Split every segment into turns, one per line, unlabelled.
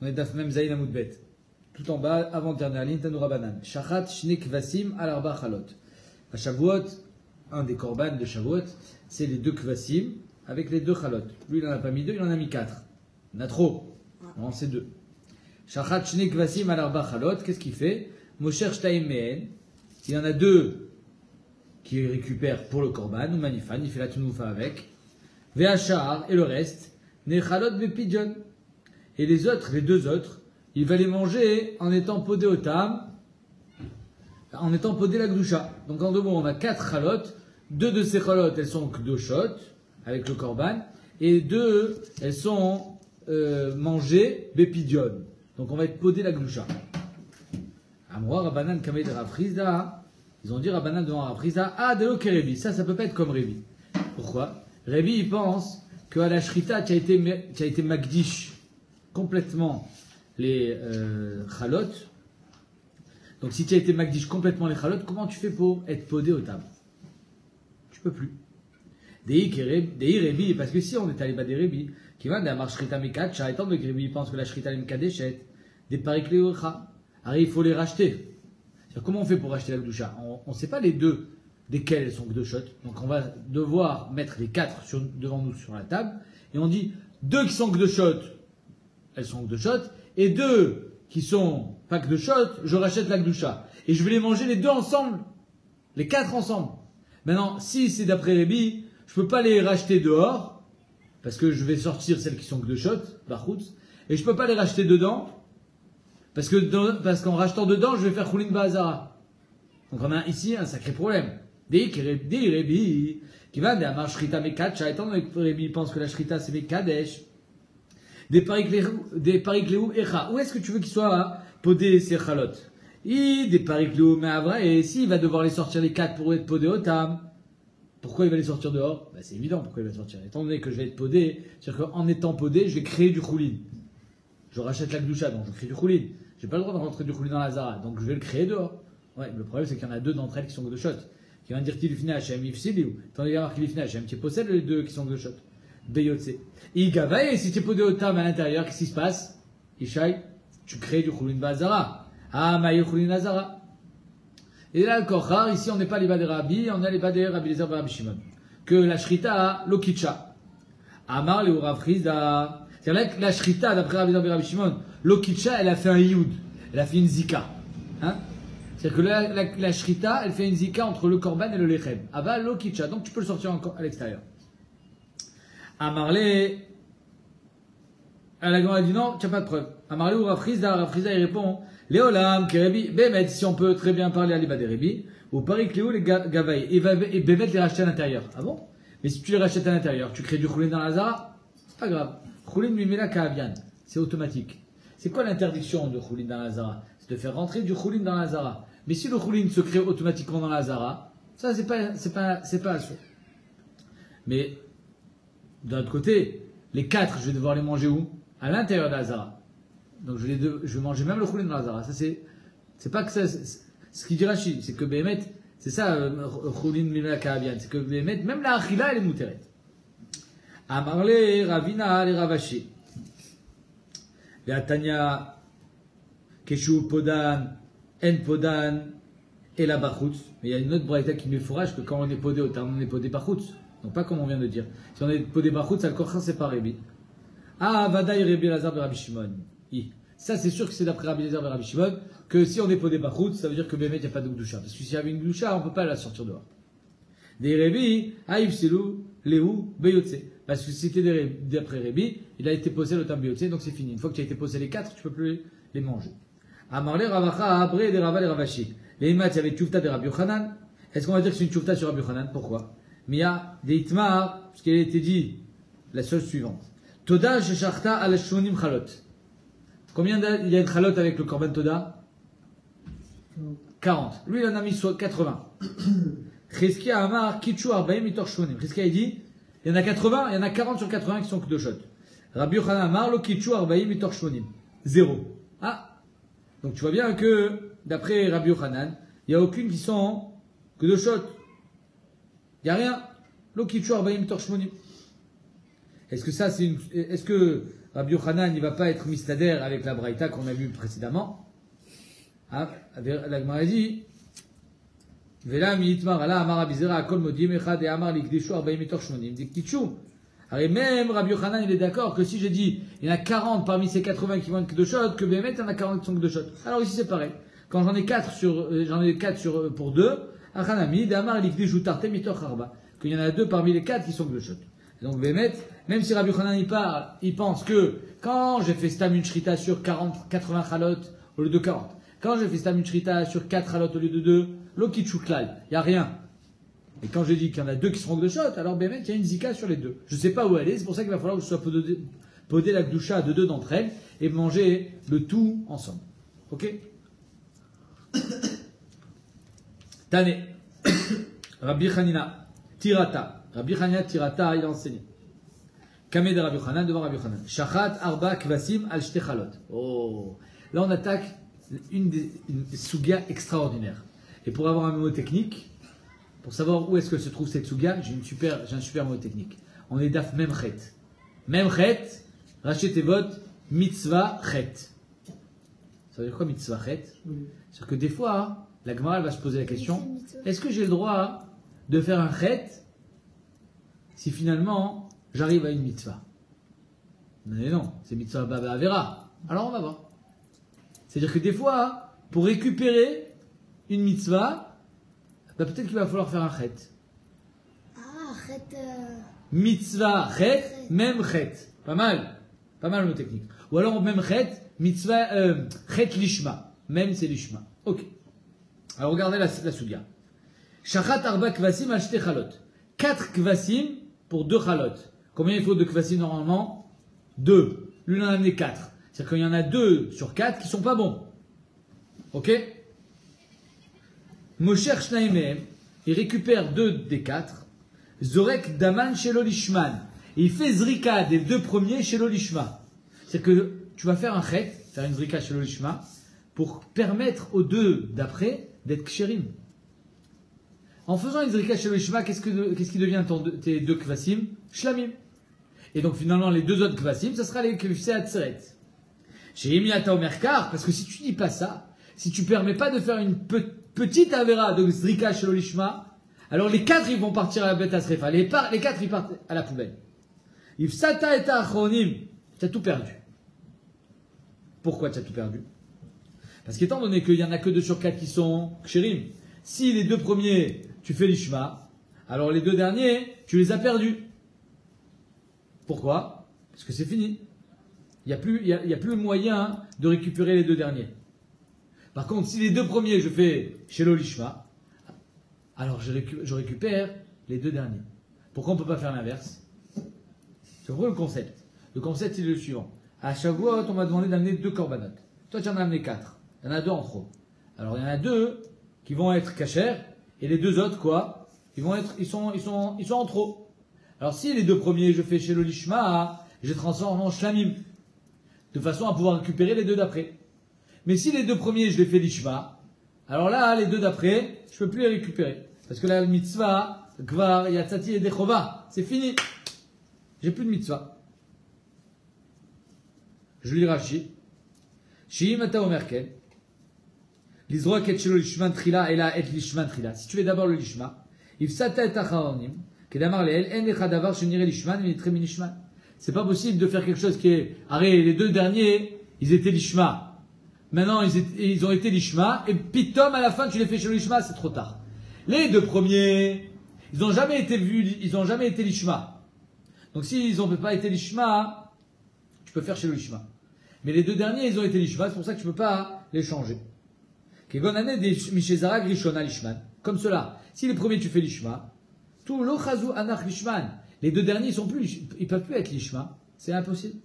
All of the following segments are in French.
On est Daf Mem Zayin Amoudbet. Tout en bas, avant-dernière ligne, Tanoura Banan. Shachat Shne Kvasim al Arba Chalot. À Shavuot, un des korban de Shavuot, c'est les 2 Kvasim avec les 2 Chalot. Lui, il n'en a pas mis 2, il en a mis 4. Il en a trop. Non, c'est 2. Shachat Shne Kvasim al Arba Chalot, qu'est-ce qu'il fait? Mosher Shtaim Mehen. Il y en a 2 qui récupère pour le korban, ou Manifan, il fait la tunoufa avec. Ve'achar, et le reste, Nechalot Bepidjon. Et les autres, les 2 autres, il va les manger en étant podé au tam, en étant podé la gdusha. Donc en 2 mots, on a 4 chalot. 2 de ces chalot, elles sont kdoshot, avec le korban, et 2, elles sont mangées bepidion. Donc on va être podé la gdusha. Amroa Rabbanan Kamed Rav Chizda, ils ont dit Rabbanan devant Rav Chizda, ah, de l'eau Rebi. Ça peut pas être comme Rebi. Pourquoi? Rebi, il pense qu'à la shrita, tu as été magdish complètement les chalot. Donc si tu as été magdish complètement les chalot, comment tu fais pour être podé au tam? Tu peux plus. Dei Rebi, parce que si on est allé bas des Rebi, qui va de la marche shrita mekacha, étant donné que Rebi pense que la shrita l'imkadeshet, des parikleocha, alors il faut les racheter. Comment on fait pour racheter la gdusha? On ne sait pas les 2 desquels elles sont gdoshot. Donc on va devoir mettre les 4 devant nous sur la table, et on dit 2 qui sont gdoshot, elles sont gdoshot, et 2 qui sont pas gdoshot, je rachète la gdusha. Et je vais les manger les 2 ensemble, les 4 ensemble. Maintenant, si c'est d'après Rebi, je peux pas les racheter dehors, parce que je vais sortir celles qui sont gdoshot, bachutz, et je peux pas les racheter dedans, parce qu'en rachetant dedans, je vais faire choulin ba'azara. Donc on a ici un sacré problème. Dei Rebi, qui va de la marche shrita mekacha, étant donné que Rebi pense que la shrita c'est mekadesh, des parikleou echa. Où est-ce que tu veux qu'il soit podé ces chalot? Des parikleou me'avra, et s'il va devoir les sortir les 4 pour être podé au tam, pourquoi il va les sortir dehors? C'est évident pourquoi il va sortir. Étant donné que je vais être podé, c'est-à-dire qu'en étant podé, je vais créer du choulin. Je rachète la gdusha, donc je crée du choulin. J'ai pas le droit de rentrer du choulin dans la zara, donc je vais le créer dehors. Ouais, le problème c'est qu'il y en a 2 d'entre elles qui sont gdoshot. Qui va dire qu'il finit Hachem, Ifsiliou. Tandis qu'il finit Hachem, tu possèdes les 2 qui sont gdoshot. Beyotse. Igavaye, si tu es podé au tam à l'intérieur, qu'est-ce qui se passe? Ishaï, tu crées du choulin bazara. Ah, maïl choulin azara. Et là, le kochar, ici on n'est pas les bas des rabbi, on est les bas des rabbi les Rabbi Shimon. Que la shrita, l'okitcha. Amar le Rav Chizda. C'est-à-dire que la shrita, d'après Rabbi Shimon, l'okitcha, elle a fait un yud. Elle a fait une zika. Hein? C'est-à-dire que la shrita, elle fait une zika entre le korban et le lechem. Ava l'okitcha. Donc tu peux le sortir à l'extérieur. Amarle, elle dit non, tu n'as pas de preuve. Amarle ou Rav Chizda il répond, Léolam, Kerebi, Bémet, si on peut très bien parler à l'Iba des Rebi, ou Paris Cléo, les Gavaï, et Bémet les racheter à l'intérieur. Ah bon? Mais si tu les rachètes à l'intérieur, tu crées du choulin dans la zara, c'est pas grave. Choulin mimela ka'avian, c'est automatique. C'est quoi l'interdiction de choulin dans la zara? C'est de faire rentrer du choulin dans la zara. Mais si le choulin se crée automatiquement dans la zara, ça c'est pas un souhait. Mais, d'un autre côté, les 4, je vais devoir les manger où? À l'intérieur de la zara. Donc je vais manger même le choulin dans la zara. Ça c'est pas que ça, ce qu'il dit Rashi, c'est que Béhémet, c'est ça, choulin mimela ka'avian, c'est que Béhémet, même la achila elle est mouteret. Amarle Ravina le Ravashi. Ve'atanya Keshu Podan, En Podan, et la Bachutz. Mais il y a une autre braïta qui me fourrage que quand on est podé au terme, on est podé Bachutz. Donc pas comme on vient de dire. Si on est podé Bachutz, ça le korcha c'est pas Rebi. Ah, Vadaï Rebi Lazar de Rabbi Shimon. Ça c'est sûr que c'est d'après Rabbi Lazar de Rabbi Shimon que si on est podé Bachutz, ça veut dire que Bémet il n'y a pas de gdusha. Parce que s'il y avait une gdusha, on ne peut pas la sortir dehors. Des Rebi, Aïf Selou, Léou, Beyotse. Parce que si c'était d'après Rebi, il a été posé le tam Beyotse, donc c'est fini. Une fois que tu as été posé les 4, tu ne peux plus les manger. Amarle Ravacha, Abré, des Rava, les Ravashi. Les Imat, il y avait Tchoufta de Rabbi Yochanan. Est-ce qu'on va dire que c'est une Tchoufta sur Rabbi Yochanan? Pourquoi? Mais il y a des Itmar, ce qui a été dit, la seule suivante. Toda, Shecharta, al Shonim Chalot. Combien il y a de Chalot avec le Korban Toda? 40. Lui, il en a mis 80. Cheskia Amar, Kichu Arbaim, Mitor Shonim. Cheskia, il dit, il y en a 80, il y en a 40 sur 80 qui sont Kdoshot. Rabbi Yochanan Amar, Lo Kichu Arbaim, Mitor Shonim. 0. Ah! Donc tu vois bien que, d'après Rabbi Yochanan, il n'y a aucune qui sont Kdoshot. Il n'y a rien. Lo Kichu Arbaim, Mitor Shonim. Est-ce que ça, est-ce que Rabbi Yochanan, il ne va pas être mistader avec la braïta qu'on a vue précédemment. Hein, la Gemara dit, Vela mi-itmar ala amar abizera akol modim echad et amar likdeshu 40 mitor shmonim diktitchu. Alors même Rabbi Yochanan, il est d'accord que si j'ai dit, il y en a 40 parmi ces 80 qui vont être Kedoshot, que Bémet, il y en a 40 qui sont Kedoshot. Alors ici, c'est pareil. Quand j'en ai 4 pour 2, Achanami, Damar, Likdeshu, Tartem, Mitor, Harba. Qu'il y en a 2 parmi les 4 qui sont Kedoshot. Donc Bémet, même si Rabbi Yochanan, il pense que quand j'ai fait Stam une Shrita sur 80 Chalot au lieu de 40, quand j'ai fait Stam une Shrita sur 4 Chalot au lieu de 2, Lokichuklal, il n'y a rien. Et quand j'ai dit qu'il y en a 2 qui seront Kedoshot, alors Bémet, il y a une Zika sur les 2. Je ne sais pas où elle est, c'est pour ça qu'il va falloir que je sois podé la Gdusha de 2 d'entre elles et manger le tout ensemble. Ok? Tane. Rabbi Hanina. Tirata. Rabbi Hanina Tirata, il a enseigné. Kameh de Rabbi Hanan devant Rabbi Hanan. Shachat arba kvasim al shte chalot. Oh. Là, on attaque une sugia extraordinaire. Et pour avoir un mot technique, pour savoir où est-ce que se trouve cette sugia, j'ai un super mot technique. On est daf memchet. Memchet, rachetevot, mitzvah chet. Ça veut dire quoi mitzvah chet? C'est-à-dire que des fois, la Gemara va se poser la question, est-ce que j'ai le droit de faire un chet si finalement j'arrive à une mitzvah? Mais non, c'est mitzvah baba avera. Alors on va voir. C'est-à-dire que des fois, pour récupérer une mitzvah, bah peut-être qu'il va falloir faire un chet.
Ah, chet.
Mitzvah chet, même chet. Pas mal le mot technique. Ou alors même chet, mitzvah chet lishma. Même c'est lishma. Ok. Alors regardez la sugia. Shachat arba kvasim al shte chalot. 4 kvasim pour 2 chalot. Combien il faut de kvasim normalement? 2. Lui, il en a amené 4. C'est-à-dire qu'il y en a 2 sur 4 qui sont pas bons. Ok? Mosher Shnaimem, il récupère 2 des 4. Zorek daman shelo lishman. Et il fait zrika des 2 premiers shelo lishma. C'est que tu vas faire un chet, faire une zrika shelo lishma, pour permettre aux 2 d'après d'être ksherim. En faisant une zrika shelo lishma, qu'est-ce qui devient tes 2 kvasim? Shlamim. Et donc finalement, les 2 autres kvasim, ça sera les kvsei atzeret. Chez Emiata Omerkar, parce que si tu dis pas ça, si tu permets pas de faire une petite avera de zrika shelo lishma, alors les 4 ils vont partir à la bête asrefa. Les 4 ils partent à la poubelle. Ifsata et achronim, tu as tout perdu. Pourquoi tu as tout perdu? Parce qu'étant donné qu'il y en a que 2 sur 4 qui sont ksherim, si les 2 premiers tu fais l'ishma, alors les 2 derniers tu les as perdus. Pourquoi? Parce que c'est fini. Il n'y a plus moyen de récupérer les 2 derniers. Par contre, si les 2 premiers je fais shelo lishma, alors je récupère les 2 derniers. Pourquoi on ne peut pas faire l'inverse? Tu comprends le concept? Le concept, c'est le suivant. À Shavuot, on m'a demandé d'amener 2 korbanot. Toi, tu en as amené 4. Il y en a 2 en trop. Alors, il y en a 2 qui vont être cachers, et les 2 autres, quoi? Ils sont en trop. Alors, si les 2 premiers, je fais shelo lishma, je les transforme en shlamim. De façon à pouvoir récupérer les 2 d'après. Mais si les 2 premiers, je les fais lishma, alors là, les 2 d'après, je peux plus les récupérer. Parce que la mitzvah, kvar, yatzati et dechova, c'est fini. J'ai plus de mitzvah. Je lis Rashi. Shiim ata omerken. Lizroak et shelo lishman trila, et là, et lishman trila. Si tu fais d'abord le lishma, ifsata et acharonim, kedamar leel, en lecha davar shenire lishman, minitre minishman. C'est pas possible de faire quelque chose qui est, arrête, les 2 derniers, ils étaient lishma. Maintenant, ils ont été lishma, et pitom, à la fin, tu les fais shelo lishma, c'est trop tard. Les 2 premiers, ils n'ont jamais été lishma. Donc s'ils n'ont pas été lishma, tu peux faire shelo lishma. Mais les 2 derniers, ils ont été lishma, c'est pour ça que tu ne peux pas les changer. Comme cela. Si les premiers tu fais lishma, tout l'ochazu anach lishman. Les 2 derniers, ils peuvent plus être lishma. C'est impossible.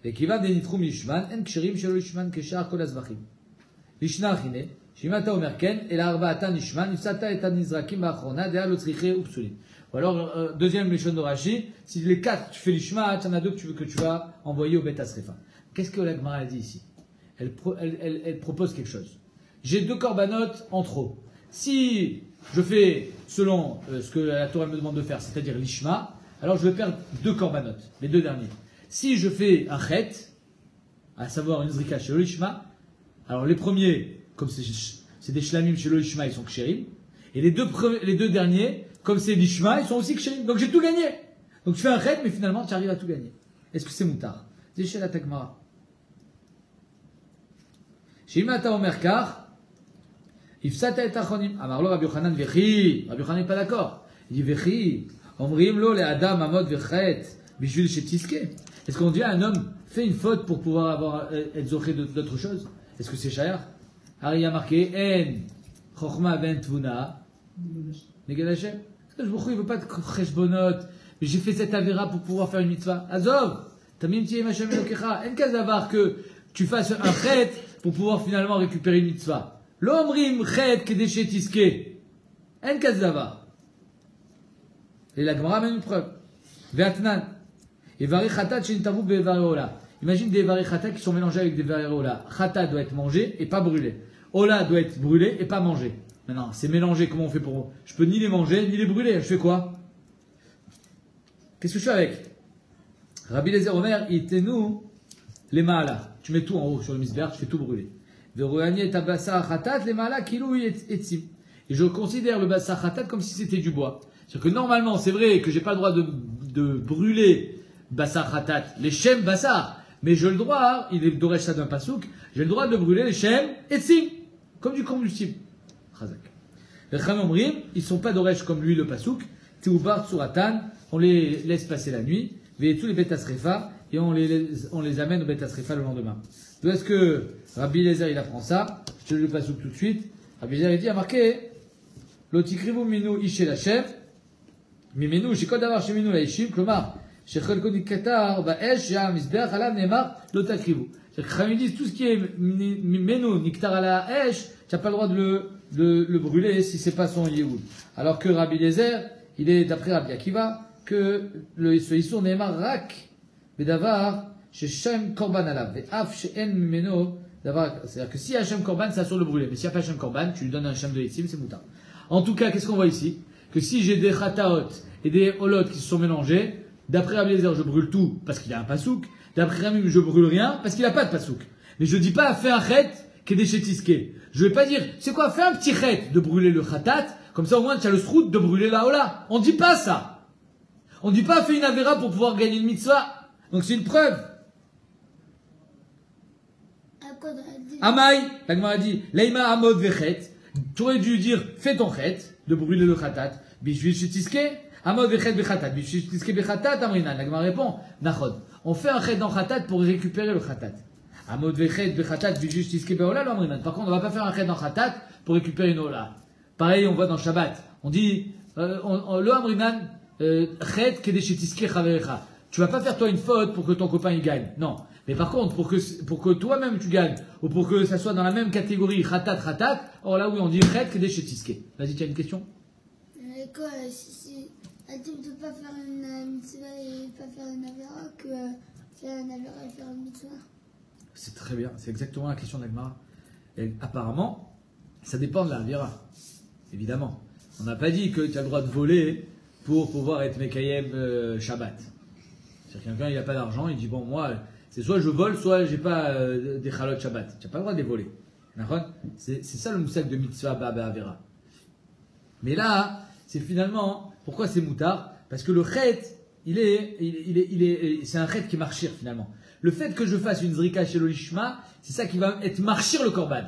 Et qui va denitrum lishman, en ksherim shelo lishman keshar kol azvachim. Lishna achine, shimata omerken, el arba'atan lishman, ifsata etan nizrakim ba'achrona, dea lotzriche upsulim. Ou alors, deuxième lishon de Rashi, si les 4 tu fais lishma, tu en as 2 que tu vas envoyer au bet asrefa. Qu'est-ce que la Gemara a dit ici? Elle propose quelque chose. J'ai 2 korbanot en trop. Si je fais selon ce que la Torah me demande de faire, c'est-à-dire l'ishma, alors je vais perdre 2 korbanot, les 2 derniers. Si je fais un chet, à savoir une zrika chez l'olishma, alors les premiers, comme c'est des shlamim chez l'olishma, ils sont kshérim. Et les deux derniers, comme c'est l'ishma, ils sont aussi kshérim. Donc j'ai tout gagné. Donc tu fais un chet, mais finalement tu arrives à tout gagner. Est-ce que c'est moutard? C'est chez la Tagmara. Chez Imata Omer Kar, Ifsata et Achonim. Amarlo Rabbi Yochanan Vechi. Rabbi Yochanan n'est pas d'accord. Il dit Vechi. Omrim lo le Adam Amod Vechet. Bishvil Shetiske. Est-ce qu'on dit à un homme, fais une faute pour pouvoir être zoché d'autre chose? Est-ce que c'est shayar? Hari a marqué, En, Chochma ben Tvuna, Neged Hashem. Il ne veut pas de cheshbonot, mais j'ai fait cette avéra pour pouvoir faire une mitzvah. Azov, Tamim Tiyem Hashem Elokecha. En cas d'avoir que tu fasses un chet pour pouvoir finalement récupérer une mitzvah. L'omrim chet kedeshe tiske. En cas d'avoir. Et la Gemara amène une preuve. Ve'atnan. Et vari khatat shenitavu be'vari ola. Imagine des vari khatat qui sont mélangés avec des vari ola. Khatat doit être mangé et pas brûlé. Ola doit être brûlé et pas mangé. Maintenant, c'est mélangé, comment on fait pour... Je peux ni les manger, ni les brûler. Je fais quoi? Qu'est-ce que je fais avec? Rabbi Lezer Omer, itenu les maala. Tu mets tout en haut sur le misber, tu fais tout brûler. Ve'royani tabasa khatat les maala kilou etzim. Et je considère le bassa khatat comme si c'était du bois. C'est-à-dire que normalement, c'est vrai que j'ai pas le droit de brûler Bassar Khatat, les Shem Bassar, mais j'ai le droit, il est d'oresh ça d'un pasouk, j'ai le droit de brûler les Shem et Tzim, comme du combustible. Chazak. Les Khamomrim, ils sont pas d'oresh comme lui le pasouk, Teubar Tsuratan, on les laisse passer la nuit, et tous les Betasrefa, et on les amène au Betasrefa le lendemain. D'où est-ce que Rabbi Lezer il apprend ça? Je te lis le pasouk tout de suite. Rabbi Lezer il dit, a marqué, Lotikrivu minu ishe la Shem, mimenu, shikod davar sheminu la ishim, klomar, shechelko nikatar, ba'esh, ya misbeach alav neemar, lotakrivu. C'est-à-dire que Khamim dit, tout ce qui est mimenu, niktar ala esh, tu n'as pas le droit de le brûler si c'est pas son yehoud. Alors que Rabbi Lezer, il est d'après Rabbi Akiva, que ce isur neemar rak, bedavar, shechem korban alav, ve'af she'en mimenu, c'est-à-dire que si Hachem korban, c'est sur le brûler. Mais si il n'y a pas Hachem korban, tu lui donnes un Hachem de Yitzim, c'est moutar. En tout cas, qu'est-ce qu'on voit ici? Que si j'ai des chataot et des holot qui se sont mélangés, d'après Rabbi Lezer, je brûle tout parce qu'il y a un pasouk. D'après Ramim, je brûle rien parce qu'il n'a pas de pasouk. Mais je dis pas, fais un chet qui est des chétiskés. Je vais pas dire, c'est quoi, fais un petit chet de brûler le chatat, comme ça au moins tu as le srout de brûler la hola. On dit pas ça. On dit pas, fais une avéra pour pouvoir gagner une mitzvah. Donc c'est une preuve. Amaï, la Gemara dit, Leima Amod Vechet, tu aurais dû dire, fais ton chet, de brûler le khatat, bishvil shetiske, Amod Vechet Bechatat, bishvil shetiske Bechatat, Amrinan. La Gemara répond, Nachod. On fait un chet dans khatat pour récupérer le khatat. Amod Vechet Bechatat, bishvil shetiske Beola, Amrinan. Par contre, on va pas faire un chet dans khatat pour récupérer une ola. Pareil, on voit dans Shabbat. On dit, le Amrinan, chet kede shetiske chaverecha. Tu vas pas faire toi une faute pour que ton copain y gagne. Non. Mais par contre, pour que toi-même tu gagnes, ou pour que ça soit dans la même catégorie, khatat, or là oui, on dit chet que des chetiske. Vas-y, tu as une question?
Quoi, si un type de pas faire une mitzvah et pas faire une avéra, que faire une avéra et faire une mitzvah?
C'est très bien, c'est exactement la question d'Agmara. Et apparemment, ça dépend de la avéra. Évidemment. On n'a pas dit que tu as le droit de voler pour pouvoir être Mekayem Shabbat. C'est-à-dire que quelqu'un, il n'a pas d'argent, il dit bon, moi, c'est soit je vole, soit j'ai pas des chalot Shabbat. Tu n'as pas le droit de les voler. C'est ça le moussak de mitzvah baba avera. Mais là, c'est finalement, pourquoi c'est moutard? Parce que le chet, c'est un chet qui est marchir finalement. Le fait que je fasse une zrika chez l'olishma, c'est ça qui va être marchir le korban.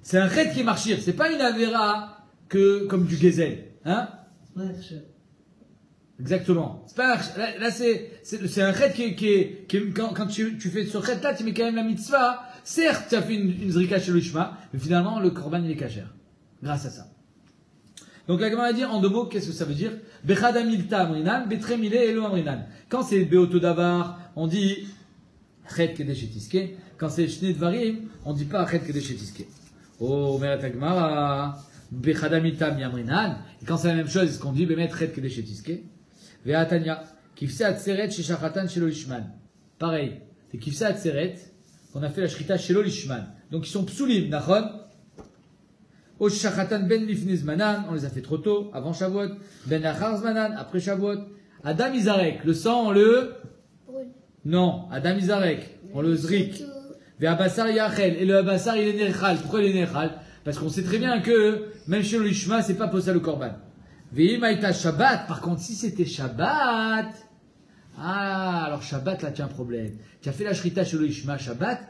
C'est un chet qui est marchir. C'est pas une avera comme du gezel. Hein? Exactement. C'est pas là c'est un chet qui est quand tu fais ce chet là, tu mets quand même la mitzvah. Certes, tu as fait une zrika chez l'ishma, mais finalement le korban il est kasher. Grâce à ça. Donc la Gemara dit en deux mots, qu'est-ce que ça veut dire? Bechad milta amrinan, betremile elo amrinan. Quand c'est beotodavar, on dit chet kedeshetiske. Quand c'est shne dvarim, on dit pas chet kedeshetiske. Oh, mais la Gemara bechad milta amrinan. Et quand c'est la même chose, est-ce qu'on dit bemet chet kedeshetiske? Ve'atanya, kifse atzeret chez shachatan chez l'olishman. Pareil, c'est kifse atzeret, on a fait la shrita chez l'olishman. Donc ils sont psulim, nachon. Au shachatan ben lifnei zmanan, on les a fait trop tôt, avant Shavuot. Ben achar zmanan, après Shavuot. Adam Izarek, le sang, on le Non, Adam Izarek, on le zrik. Ve'abassar yachel. Et le abassar, il est nechal. Pourquoi il est nechal? Parce qu'on sait très bien que, même chez le Lishma, c'est pas possible le korban. Ve'imaïta Shabbat. Par contre, si c'était Shabbat, alors Shabbat, là, tu as un problème. Tu as fait la shrita chez le Lishma Shabbat,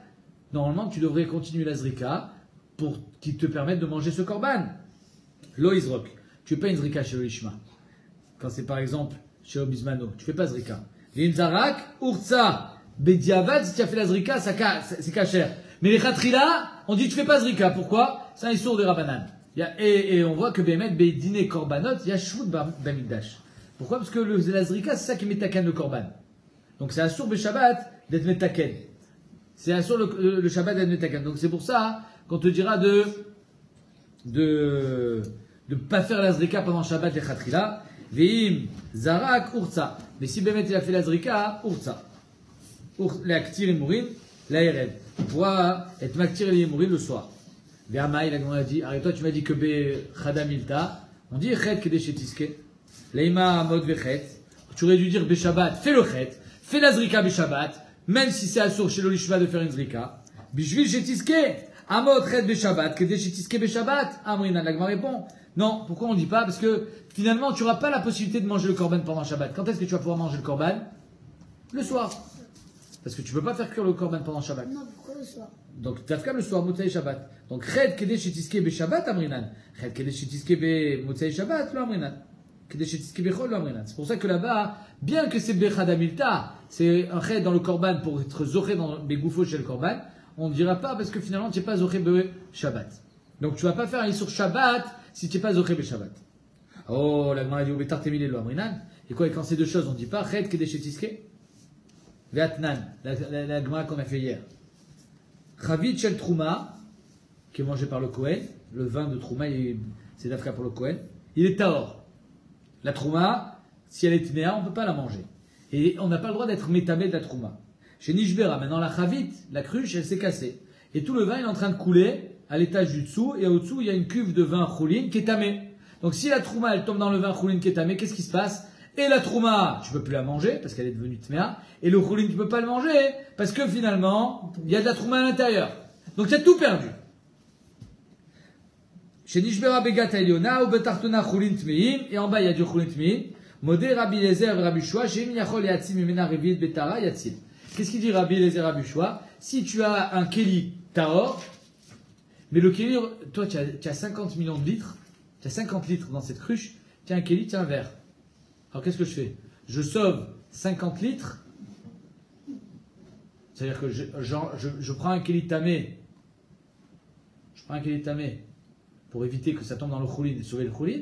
normalement, tu devrais continuer la zrika pour qu'il te permette de manger ce korban. Lo Izrok. Tu fais pas une zrika chez le Lishma. Quand c'est par exemple chez le Bismano, tu fais pas zrika. Ve'imzarak, urtsa. Bediavad, si tu as fait la zrika, c'est kacher. Mais les khatrila, on dit tu fais pas zrika. Pourquoi? C'est un issour de Rabbanan. Et on voit que Bémet, Bédine Korbanot, il y a Shvout Bamikdash. Pourquoi? Parce que la zrika, c'est ça qui met taken le korban. Donc c'est un sourd Shabbat d'être metaken. C'est un sourd le Shabbat d'être metaken. Donc c'est pour ça qu'on te dira de pas faire la zrika pendant Shabbat et khatrila. Veim, Zarak, Urtsa. Mais si Bémet il a fait la zrika, Urtsa. La ktir et mourir, la erev. Il pourra être maktir et mourir le soir. Ve'amai, la Gemara dit, arrête-toi, tu m'as dit que be chadamilta. On dit chet kedeshetiske. Leima amod vechet. Tu aurais dû dire be shabbat, fais le chet. Fais la zrika be shabbat. Même si c'est assour chez l'olishma de faire une zrika. Bishvil shetiske. Amod chet be shabbat, kedeshetiske be shabbat. Amrina, la Gemara répond. Non, pourquoi on dit pas? Parce que finalement, tu n'auras pas la possibilité de manger le korban pendant Shabbat. Quand est-ce que tu vas pouvoir manger le korban? Le soir. Parce que tu ne peux pas faire cuire le korban pendant Shabbat.
Non, pourquoi le soir?
Donc, tafka le soir, Motsai Shabbat. Donc, Ched Kedesh Shetiske Be Shabbat, Amrinan. Ched Kedesh Shetiske Be Motsai Shabbat, lo Amrinan. Kedesh Shetiske Be Chol, lo Amrinan. C'est pour ça que là-bas, bien que c'est Bechadamilta, c'est un Ched dans le korban pour être Zoché dans les goufos chez le korban, on ne dira pas parce que finalement, tu n'es pas Zoché Be Shabbat. Donc, tu ne vas pas faire un sur Shabbat si tu n'es pas Zoché Be Shabbat. Oh, la Gemara dit, Betar Temile, lo Amrinan. Et quoi, et quand ces deux choses, on ne dit pas Ched Kedesh Shetiske Ve'atnan, la Gemara qu'on a fait hier. Chavit shel Trouma, qui est mangé par le Kohen, le vin de Trouma, c'est d'Afka pour le Kohen, il est Tahor. La Trouma, si elle est Tméa, on ne peut pas la manger. Et on n'a pas le droit d'être métamé de la Trouma. Chez Nishbera, maintenant la Chavit, la cruche, elle s'est cassée. Et tout le vin, il est en train de couler à l'étage du dessous, et au-dessous, il y a une cuve de vin Choulin qui est tamé. Donc si la Trouma, elle tombe dans le vin Choulin qui est tamé, qu'est-ce qui se passe? Et la Trouma, tu peux plus la manger parce qu'elle est devenue Tméa. Et le Choulin, tu peux pas le manger parce que finalement, il y a de la Trouma à l'intérieur. Donc tu as tout perdu. Chez Nishbera Begat Eliona, ou Betartona Choulin Tmeim, et en bas il y a du Choulin Tmeim. Modé Rabbi Lezer Rabbi Shua, chez Minyachol Yatzim Mimena Revit Betara Yatzim. Qu'est-ce qu'il dit Rabbi Lezer Rabbi Shua? Si tu as un Keli Tahor, mais le Keli, toi tu as 50 millions de litres, tu as 50 litres dans cette cruche, tu as un Keli, tu as un verre. Alors qu'est-ce que je fais? Je sauve 50 litres. C'est-à-dire que je prends un Keli tamé. Je prends un Keli tamé pour éviter que ça tombe dans le Choulin et sauver le Choulin.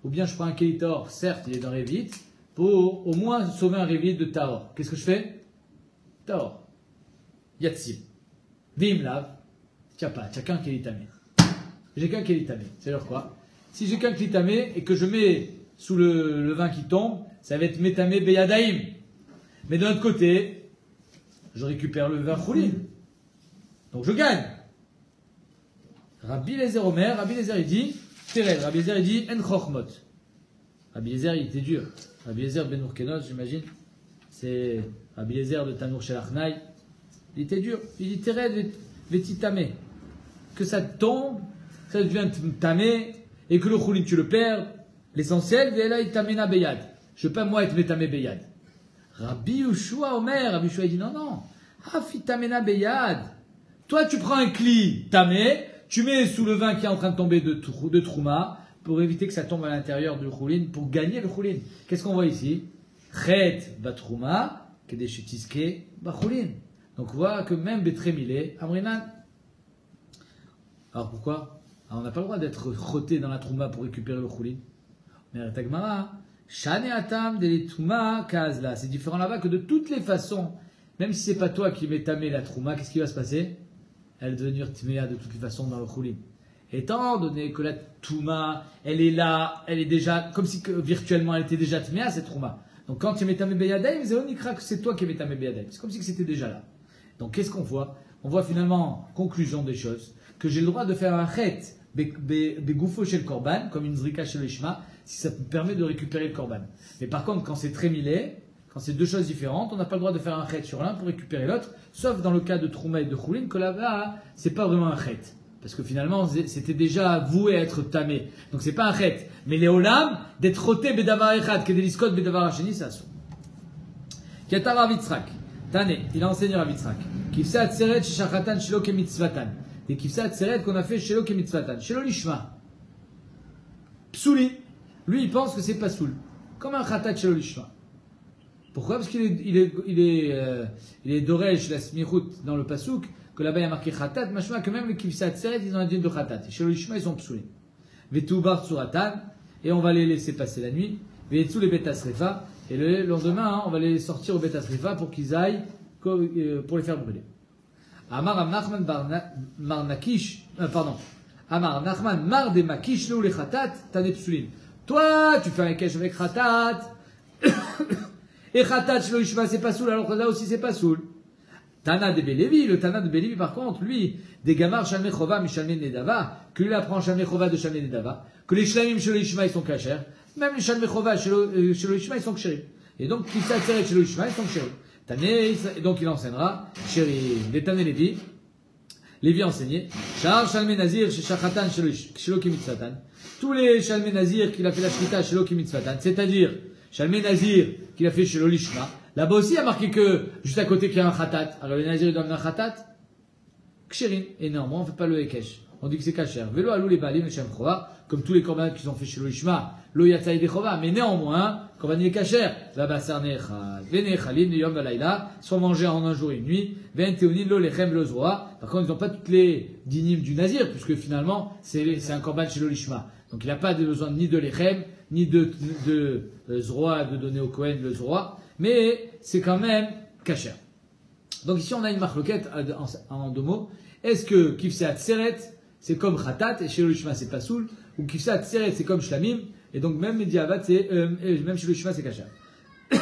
Ou bien je prends un Keli Tahor, certes il est dans Révit, pour au moins sauver un Révit de Tahor. Qu'est-ce que je fais? Tahor. Yatzim. Vimlav. Tu n'as qu'un Keli tamé. J'ai qu'un Keli tamé. C'est-à-dire quoi? Si j'ai qu'un Keli tamé et que je mets sous le vin qui tombe, ça va être métamé beyadaïm. Mais de l'autre côté, je récupère le vin choulin. Donc je gagne. Rabbi Lezer Omer, Rabbi Lezer il dit, Tered, Rabbi Lezer il dit, En Chochmot. Rabbi Lezer il était dur. Rabbi Lezer Ben Urkenos, j'imagine, c'est Rabbi Lezer de Tanour Shelachnai. Il était dur. Il dit, Tered Vetitamé. Que ça tombe, ça devient tamé, et que le choulin tu le perds. L'essentiel, là, il t'amène beyad. Je ne veux pas, moi, être métamé beyad. Rabbi Ushua Omer, Rabbi Ushua, il dit non. Hafi tamena beyad. Toi, tu prends un kli tamé, tu mets sous le vin qui est en train de tomber de trouma, pour éviter que ça tombe à l'intérieur du choulin, pour gagner le choulin. Qu'est-ce qu'on voit ici? Chet batrouma, kedeshetiske bachoulin. Donc, on voit que même Betrémilé, Amrinan. Alors, pourquoi? Alors, on n'a pas le droit d'être roté dans la trouma pour récupérer le choulin. Mais Tagmara, Shane Atam de Touma Kazla. C'est différent là-bas que de toutes les façons, même si c'est pas toi qui mets tamé la Trouma, qu'est-ce qui va se passer? Elle va devenir Tméa de toutes les façons dans le Choulin. Étant donné que la Touma, elle est là, elle est déjà, comme si virtuellement elle était déjà Tméa, cette Trouma. Donc quand tu mets tamé Beyadaim, Zéonikra, que c'est toi qui mets tamé Beyadaim. C'est comme si c'était déjà là. Donc qu'est-ce qu'on voit? On voit finalement, conclusion des choses, que j'ai le droit de faire un chet, begoufo chez le Korban, comme une zrika chez le Shema, si ça me permet de récupérer le korban. Mais par contre, quand c'est trémilé, Quand c'est deux choses différentes, on n'a pas le droit de faire un chet sur l'un pour récupérer l'autre, sauf dans le cas de Trouma et de Choulin, que là-bas, c'est pas vraiment un chet. Parce que finalement, c'était déjà voué à être tamé. Donc c'est pas un chet. Mais les olam, d'être roté bedavar echad, que des liskot bedavar hacheni, c'est assour. Kiatar Ravitzrak. Tane, il a enseigné Ravitzrak. Kifsa atzeret shachatan shelo kemitzvatan. Des kifsa atzeret qu'on a fait shelo kemitzvatan. Shelo lishma. Psouli. Lui, il pense que c'est pas soul. Comme un khatat shelo lishma. Pourquoi? Parce qu'il est dorej la smichut dans le pasouk, que là-bas il y a marqué khatat, machma que même les kifsa atzeret, ils ont un din de khatat. Shelo lishma, ils sont psouli. Vetubar suratan. Et on va les laisser passer la nuit. Vetu les betas refa. Et le lendemain, on va les sortir au Bet Asrifa pour qu'ils aillent, pour les faire brûler. Amar Nachman Marnakish, Amar Nachman Mar de Makish le Khatat, Tane Psulin. Toi, tu fais un kesh avec Khatat. Et Khatat, Shlo Ishma, c'est pas soul, alors que là aussi c'est pas soul. Tana de Belevi, le Tana de Belevi, par contre, lui, des Gamar Shalmei Chova, Mishalmei Nedava, que lui apprend Shalmei Chova de Shalmei Nedava, que les Shlamim Shlo Ishma, ils sont cachers. Même les Shalmei Chova chez le Ishma, ils sont kshérim. Et donc, qui s'attire chez le Ishma, ils sont kshérim. Tané, donc il enseignera, chérim. Les Tané Lévi, Lévi enseigné, Shahar Shalmei Nazir, chez Shachatan, chez lo Kimitzvatan. Tous les Shalmei Nazir qu'il a fait la Shrita chez lo Kimitzvatan, c'est-à-dire, Shalmei Nazir qu'il a fait chez l'Ishma. Là-bas aussi, il y a marqué que, juste à côté qu'il y a un Khatat. Alors, le Nazir, il doit amener un Khatat. Kshérim. Et non, moi, on ne fait pas le Hekesh. On dit que c'est kacher. Vélo alou les balim, le Shem Chova, comme tous les korban qu'ils ont fait chez l'Ishma, lo yatsaï de Chova, mais néanmoins, korban il est kacher. La basar nechal, venechalin, yom valaïla, sont mangés en un jour et une nuit, ven teonin, lo lechem, lo zroa. Par contre, ils n'ont pas toutes les dynimes du Nazir, puisque finalement, c'est un korban chez l'Ishma. Donc il n'a pas besoin ni de lechem, ni de zroa, de donner au Kohen le zroa, mais c'est quand même kacher. Donc ici, on a une marloquette en deux mots. Est-ce que kifse atzeret, c'est comme Khatat, et chez le Ishma c'est pas soul, ou Kifsa Tseret c'est comme Shlamim, et donc même Mediavat c'est, même chez le Ishma c'est Kacher. Tu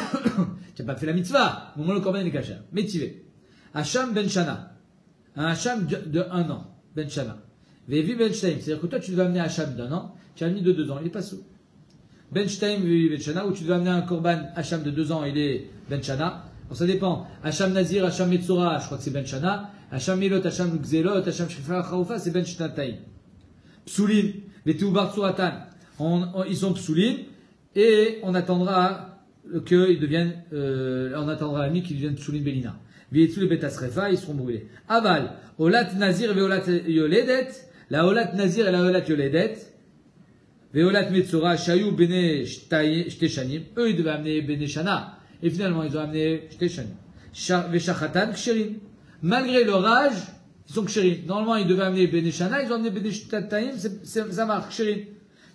n'as pas fait la mitzvah, au moment le Korban est Kacher. Métivé. Hacham Ben Shana. Un Hacham de 1 an. Ben Shana. Vevi Ben Shtaim. C'est-à-dire que toi tu dois amener un Hacham d'1 an, tu as mis de 2 ans, il est pas soul. Ben Shtaim, Vevi Ben Shana, où tu dois amener un Korban Hacham de 2 ans, il est Ben Shana. Alors ça dépend. Hacham Nazir, Hacham Metzora, je crois que c'est Ben Shana. Hacham Milot, Hacham Gzelot, Hacham Shrifa Chaoufa, c'est Ben Shnataim. Psoulin, les Toubar Tsuratan, ils sont Psoulin, et on attendra qu'ils deviennent, on attendra la nuit qu'ils deviennent Psoulin Belina. Vietzou les Betasrefa, ils seront brûlés. Aval, Olat Nazir, Veolat Yoledet, la Olat Nazir et la Olat Yoledet, Veolat Metzora, Shayou Bene Shteshanim, eux ils devaient amener Bene Shana, et finalement ils ont amené Shteshanim. Veshachatan, Ksherim. Malgré leur âge, ils sont kshérim. Normalement, ils devaient amener Beneshana, ils ont amené Beneshataim, ça marche, kshérim.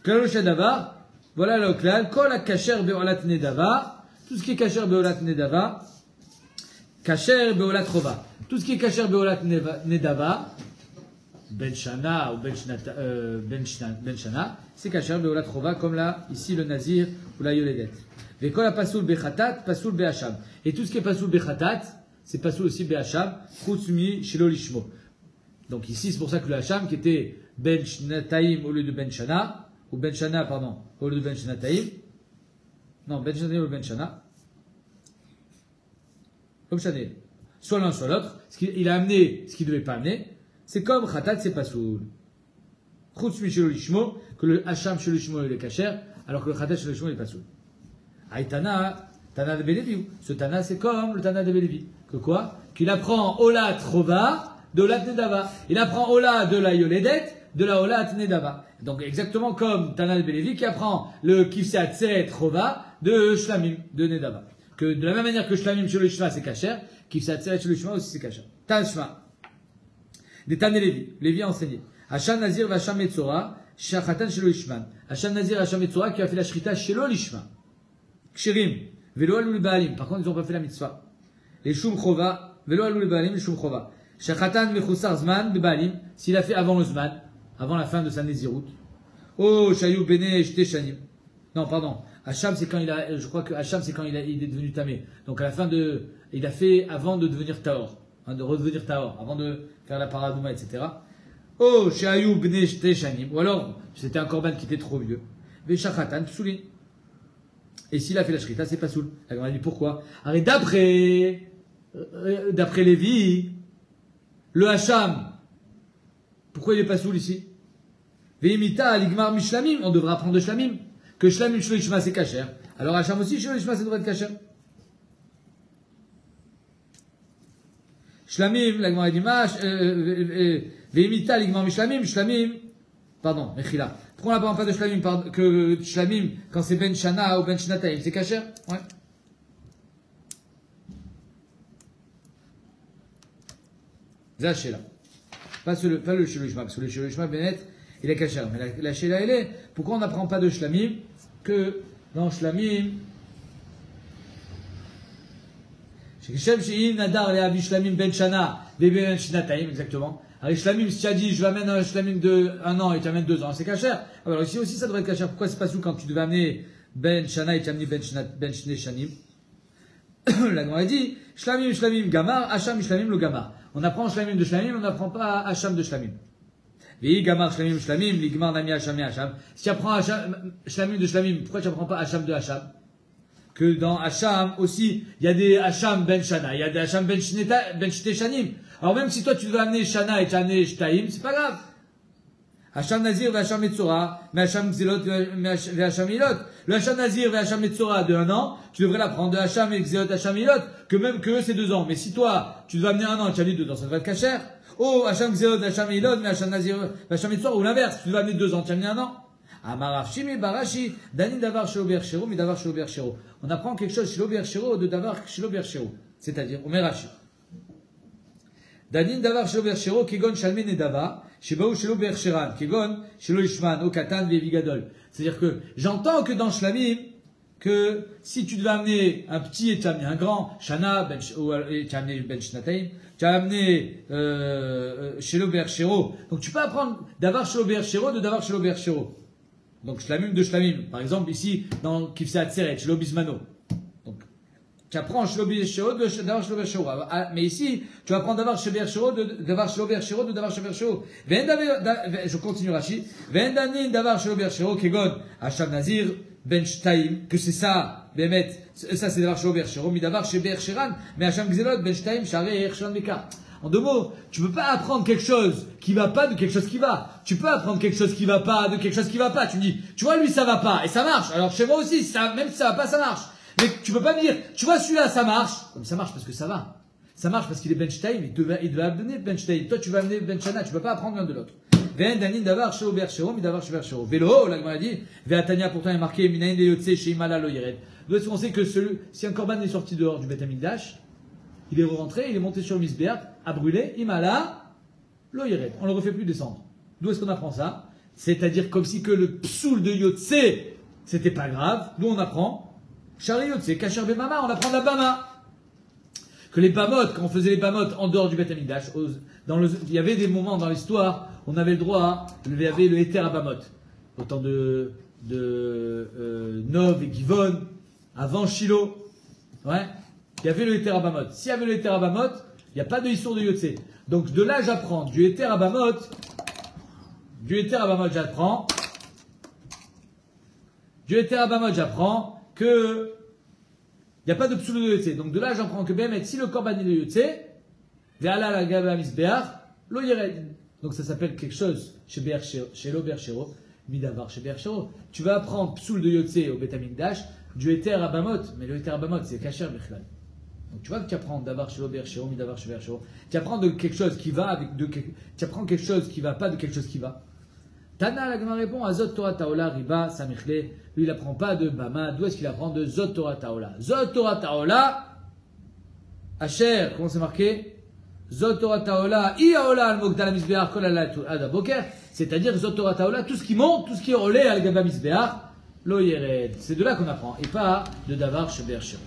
Klalo Shadavar, voilà le klal, kol a kasher beolat nedava, tout ce qui est kasher beolat nedava, kasher beolat rova. Tout ce qui est kasher beolat nedava, Benshana ou Benshana, c'est kasher beolat rova, comme là, ici, le nazir ou la yoledet. Et kol a pasoul bechatat, pasoul behacham. Et tout ce qui est pasoul bechatat, c'est pas aussi Behacham, Chutzmi, Shilo Lishmo. Donc ici, c'est pour ça que le Hacham, qui était Ben Shnataim au lieu de Ben Shana, ou Ben Shana, pardon, au lieu de Ben Shnataim. Non, Ben Shnataim ou Ben Shana. Comme Shanaïm. Soit l'un, soit l'autre. Il a amené ce qu'il ne devait pas amener. C'est comme Khatat, c'est pas soul. Chutzmi, Shilo Lishmo, que le Hacham, Shilo Lishmo, il est kacher, alors que le Khatat, Shilo Lishmo, il est pas soul. Aïtana, Tana de Belevi. Ce Tana, c'est comme le Tana de Belevi. Que quoi? Qu'il apprend Olat Rova de Olat Nedava. Il apprend Olat de la Yoledet de la Olat Nedava. Donc exactement comme Tana de Belevi qui apprend le Kifsa Tseret Rova de Shlamim, de Nedava. Que de la même manière que Shlamim chez le Ishma c'est Kacher, Kifsa Tseret chez le Ishma aussi c'est Kacher. Tanshma. Des Tané Lévi. Lévi a enseigné. Hacham Nazir Vacham Metzora, Shachatan chez le Ishman. Hacham Nazir Hacham Metzora qui a fait la Shrita chez le Ishma. Kshirim. Velo alou le Baalim. Par contre, ils n'ont pas fait la mitzvah. Les Shum Chova. Velo alou le Baalim, les Shum Chova. Shachatan Mechoussar Zman de Baalim. S'il a fait avant le Zman, avant la fin de sa Nézirut. Oh, Shayou Bene Shte Shanim. Non, pardon. Hacham, c'est quand il a, je crois que Hacham, c'est quand il est devenu Tamé. Donc à la fin de, il a fait avant de devenir Taor. Hein, de redevenir Taor. Avant de faire la Paradouma, etc. Oh, Shayou Bene Shte Shanim. Ou alors, c'était un korban qui était trop vieux. Veshachatan Psoulin. Et s'il a fait la shrita, c'est pas soul. La Gemara dit pourquoi? Alors, d'après Lévi, le hacham, pourquoi il est pas soul ici? Veimita aligmar mishlamim, on devra apprendre de shlamim. Que shlamim shlo ishma c'est kasher. Alors hacham aussi shlo ishma ça devrait être kasher. Shlamim, la Gemara dit veimita aligmar mishlamim, shlamim, pardon, mechila. Pourquoi on n'apprend pas de shlamim que shlamim quand c'est ben shana ou ben shnataim, c'est kasher? Ouais. Zachela. Pas le shelo ishma, parce que le shelo ishma benet il est kasher. Mais la shela elle est, pourquoi on n'apprend pas de shlamim que dans shlamim Shekhem she'im nadar le avi shlamim ben shana ben shnataim, exactement. Alors shlamim, si tu as dit je vais amener un shlamim de 1 an et tu amènes 2 ans, c'est kasher. Alors ici aussi ça devrait être kasher. Pourquoi c'est pas sous quand tu devais amener ben shana et tu as amené ben shne shanim? La Gemara dit shlamim gamar, hacham shlamim le gamar. On apprend shlamim de shlamim, on n'apprend pas hacham de shlamim. Vi gamar shlamim, ligmar nami hacham et hacham. Si tu apprends shlamim de shlamim, pourquoi tu apprends pas hacham de hacham? Que dans hacham aussi, il y a des hacham ben shana, il y a des hacham ben shne shanim. Alors même si toi tu dois amener shana et tu as amené shtaim, c'est pas grave. Hacham nazir ve hacham metzora, mais hacham xelot ve hacham ilot. Le hacham nazir ve hacham metzora de 1 an, tu devrais l'apprendre de hacham et xelot hacham ilot, que même que eux c'est 2 ans. Mais si toi, tu dois amener 1 an et tu as amené 2 ans, ça devrait être kasher. Oh, hacham xelot hacham ilot, mais hacham nazir ve hacham metzora, ou l'inverse, tu dois amener 2 ans, tu as amené 1 an. Amarav shimi barashi, danin davar shelo bershero, mi davar shelo bershero. On apprend quelque chose shelo bershero de davar shelo bershero. C'est-à-dire, on met rashi. Danin davar shelo bershero, kigon shalmin et dava, shebaou shelo bersheran, kigon shelo ishman, o katan vevi gadol. C'est-à-dire que j'entends que dans shlamim, que si tu devais amener un petit et tu as amené un grand, shana, ou tu as amené ben shnataim, tu as amené shelo bershero. Donc tu peux apprendre davar shelo bershero de davar shelo bershero. Donc shlamim de shlamim. Par exemple ici dans Kifse Atzeret, shelo bismano. Tu apprends shelo bershero de davar shelo bershero. Mais ici, tu vas apprendre davar shelo bershero de davar shelo bershero de davar shelo bershero. Je continue Rashi. Vendanin davar shelo bershero kegon hacham nazir ben shtaim, que c'est ça, bemet, ça c'est davar shelo bershero, mi davar shelo bersheran, mais hacham gzelot ben shtaim share ershlan meka. En 2 mots, tu peux pas apprendre quelque chose qui va pas de quelque chose qui va. Tu peux apprendre quelque chose qui va pas de quelque chose qui va pas. Tu me dis, tu vois, lui, ça va pas. Et ça marche. Alors, chez moi aussi, ça, même si ça va pas, ça marche. Mais tu peux pas me dire, tu vois, celui-là, ça marche. Comme ça marche parce que ça va. Ça marche parce qu'il est benchtaim. Il devait amener benchtaim. Toi, tu vas amener benchana. Tu peux pas apprendre l'un de l'autre. Ve'en danin davar shelo bershero, mi davar shelo bershero. Velo, la Gemara dit, ve'atania pourtant est marqué, minayin de yotse sheimala lo yired. Nous, on sait que si un korban est sorti dehors du Beth Amikdash, il est rentré, il est monté sur le misbéach, a brûlé, imala, lo yired. On ne le refait plus descendre. D'où est-ce qu'on apprend ça? C'est-à-dire comme si que le psoul de Yotse, c'était pas grave. D'où on apprend? Shari Yotse, Kasher Bemama, on apprend la Bama. Que les Bamot, quand on faisait les Bamot en dehors du Beth Amikdash, il y avait des moments dans l'histoire, on avait le droit, il y avait le Héter à Bamot. Au temps de Nov et Givon, avant Shiloh. Ouais. Il y avait le Héter à Bamot. S'il y avait le Héter à Bamot, il n'y a pas de Issour de Yotse. Donc de là, j'apprends du Héter à Bamot. J'apprends que il n'y a pas de psoul de Yotse. Donc de là, j'apprends que Bémet, si le korban est de Yotse, ve'ala la gaba misbeach, lo yired. Donc ça s'appelle quelque chose chez lo bershero, midavar chez bershero. Tu vas apprendre psoul de Yotse au Beth Amikdash, du Héter à Bamot, mais le Héter à Bamot, c'est kasher bichlal. Donc tu vois que tu apprends davar shelo bershero, midavar chez bershero. Tu apprends de quelque chose qui va tu apprends quelque chose qui va pas de quelque chose qui va. Tana, la Gemara répond à Zot Torah Taola, Riba, Samichle. Lui, il n'apprend pas de Bama. D'où est-ce qu'il apprend? De Zot Torah Taola. Zot Torah Taola, Asher, comment c'est marqué? Zot Torah Taola, Iaola al-Mogdal Misbeach, Kol al Boker. C'est-à-dire Zot Torah Taola, tout ce qui monte, tout ce qui est relais al-Gaba Misbeach, Lo Yered. C'est de là qu'on apprend. Et pas de Davar Sheber Shero.